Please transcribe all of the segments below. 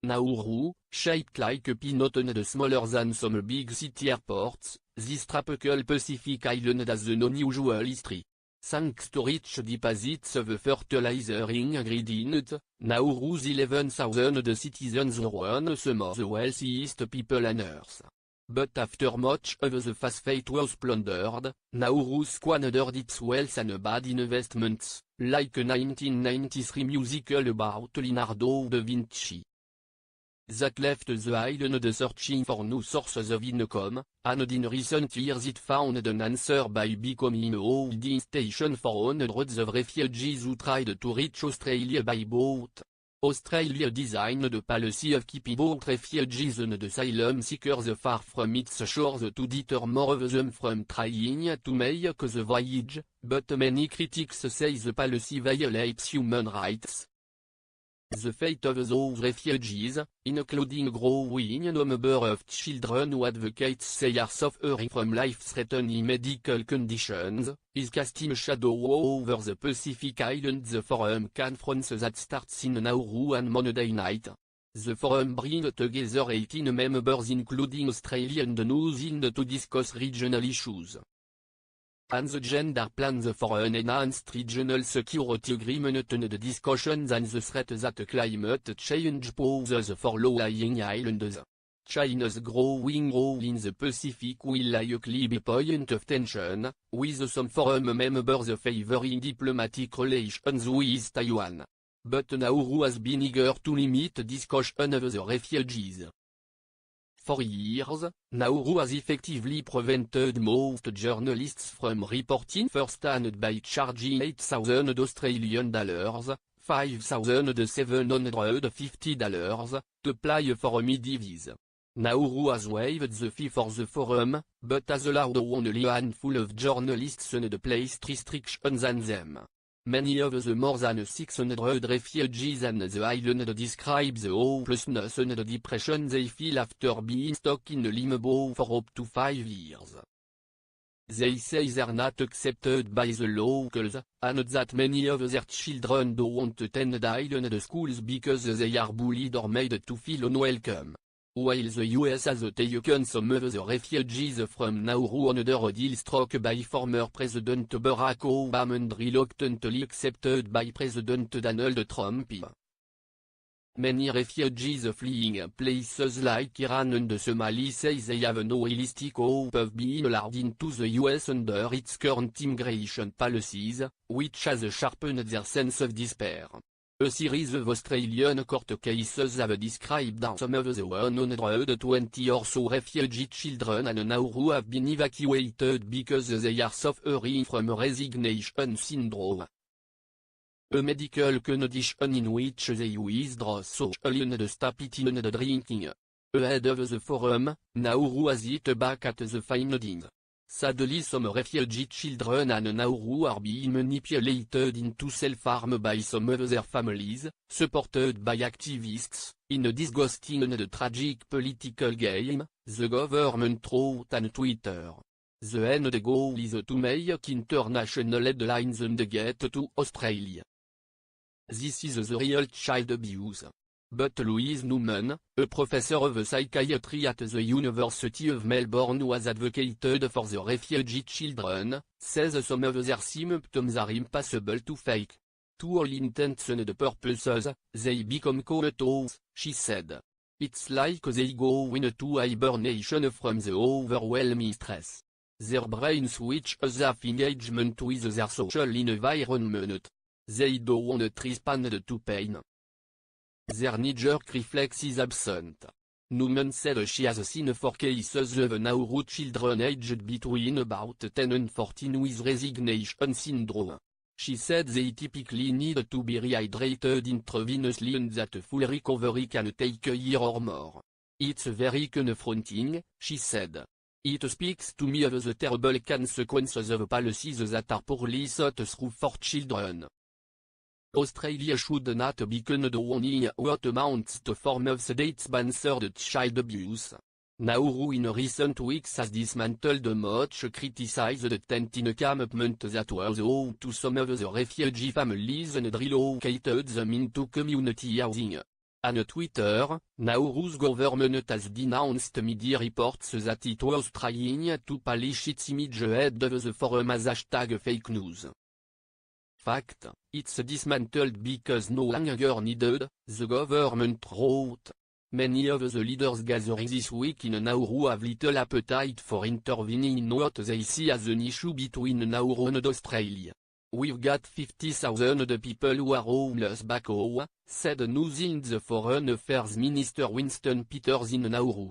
Nauru, shaped like a peanut and smaller than some big city airports, this tropical Pacific island has an unusual history. Thanks to rich deposits of fertilizer ingredient, Nauru's 11,000 citizens are one of the wealthiest people on Earth. But after much of the phosphate was plundered, Nauru squandered its wealth on bad investments, like a 1993 musical about Leonardo da Vinci. That left the island searching for new sources of income, and in recent years it found an answer by becoming a holding station for hundreds of refugees who tried to reach Australia by boat. Australia designed a policy of keeping boat refugees and asylum seekers far from its shores to deter more of them from trying to make the voyage, but many critics say the policy violates human rights. The fate of those refugees, including a growing number of children who advocates say are suffering from life-threatening medical conditions, is casting a shadow over the Pacific Islands. The forum conference that starts in Nauru on Monday night. The forum brings together 18 members including Australia and New Zealand to discuss regional issues. On the agenda plans for an enhanced regional security agreement and the discussions on the threat that climate change poses for low-lying islands. China's growing role in the Pacific will likely be a point of tension, with some forum members favoring diplomatic relations with Taiwan. But Nauru has been eager to limit discussion of the refugees. For years, Nauru has effectively prevented most journalists from reporting firsthand by charging $8,000 $5,750 to apply for media visa. Nauru has waived the fee for the forum, but has allowed only a handful of journalists and placed restrictions on them. Many of the more than 600 refugees on the island describe the hopelessness and depression they feel after being stuck in limbo for up to 5 years. They say they're not accepted by the locals, and that many of their children don't attend the island schools because they are bullied or made to feel unwelcome. While the US has taken some of the refugees from Nauru under a deal struck by former President Barack Obama and reluctantly accepted by President Donald Trump. Many refugees fleeing places like Iran and Somalia say they have no realistic hope of being allowed into the US under its current immigration policies, which has sharpened their sense of despair. A series of Australian court cases have described how some of the 120 or so refugee children on Nauru have been evacuated because they are suffering from resignation syndrome. A medical condition in which they withdraw socially and stop eating and drinking. Ahead of the forum, Nauru has hit back at the findings. Sadly, some refugee children on Nauru are being manipulated into self-harm by some of their families, supported by activists, in a disgusting and tragic political game, the government wrote on Twitter. The end goal is to make international headlines and get to Australia. This is the real child abuse. But Louise Newman, a professor of psychiatry at the University of Melbourne who has advocated for the refugee children, says some of their symptoms are impossible to fake. To all intents and purposes, they become comatose, she said. It's like they go into hibernation from the overwhelming stress. Their brain switches off engagement with their social environment. They don't respond to pain. Their knee-jerk reflex is absent. Newman said she has seen 4 cases of Nauru children aged between about 10 and 14 with resignation syndrome. She said they typically need to be rehydrated intravenously and that full recovery can take a year or more. It's very confronting, she said. It speaks to me of the terrible consequences of policies that are poorly thought through for children. Australia should not be condoning what amounts to form of state-sponsored child abuse. Nauru in recent weeks has dismantled a much criticized tent encampment that was home to some of the refugee families and relocated them into community housing. On Twitter, Nauru's government has denounced media reports that it was trying to polish its image ahead of the forum as #fake news. Fact, it's dismantled because no longer needed, the government wrote. Many of the leaders gathered this week in Nauru have little appetite for intervening in what they see as an issue between Nauru and Australia. We've got 50,000 people who are homeless back home, said New Zealand's Foreign Affairs Minister Winston Peters in Nauru.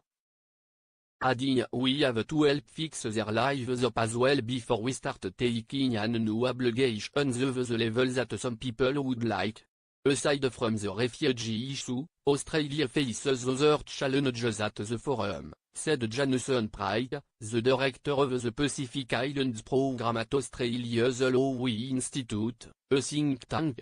Adding, we have to help fix their lives up as well before we start taking on new obligations of the level that some people would like. Aside from the refugee issue, Australia faces other challenges at the forum, said Jameson Pryke, the director of the Pacific Islands program at Australia's Lowy Institute, a think tank.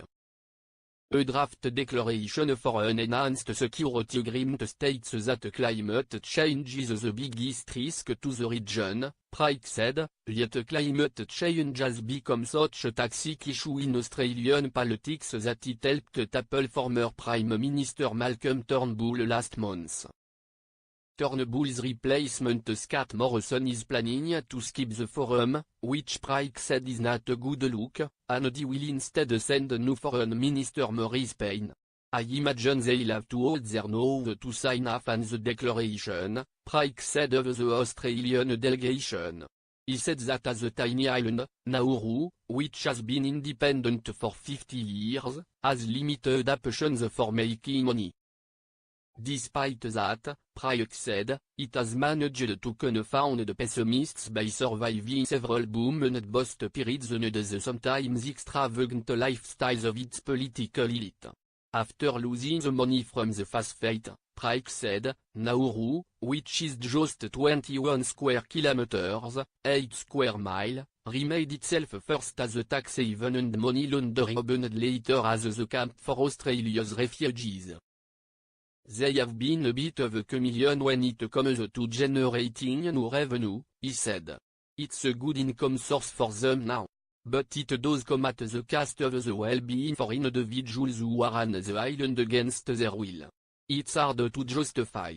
A draft declaration for an enhanced security agreement states that climate change is the biggest risk to the region, Pryke said, yet climate change has become such a toxic issue in Australian politics that it helped topple former Prime Minister Malcolm Turnbull last month. Turnbull's replacement Scott Morrison is planning to skip the forum, which Pryke said is not a good look, and he will instead send new Foreign Minister Maurice Payne. I imagine they'll have to hold their nose to sign off on the declaration, Pryke said of the Australian delegation. He said that as a tiny island, Nauru, which has been independent for 50 years, has limited options for making money. Despite that, Pryke said, it has managed to confound the pessimists by surviving several boom and bust periods and the sometimes extravagant lifestyles of its political elite. After losing the money from the fast fate, Pryke said, Nauru, which is just 21 square kilometers, 8 square miles, remade itself first as a tax haven and money laundering hub and later as the camp for Australia's refugees. They have been a bit of a chameleon when it comes to generating new revenue, he said. It's a good income source for them now. But it does come at the cost of the well-being for individuals who are on the island against their will. It's hard to justify.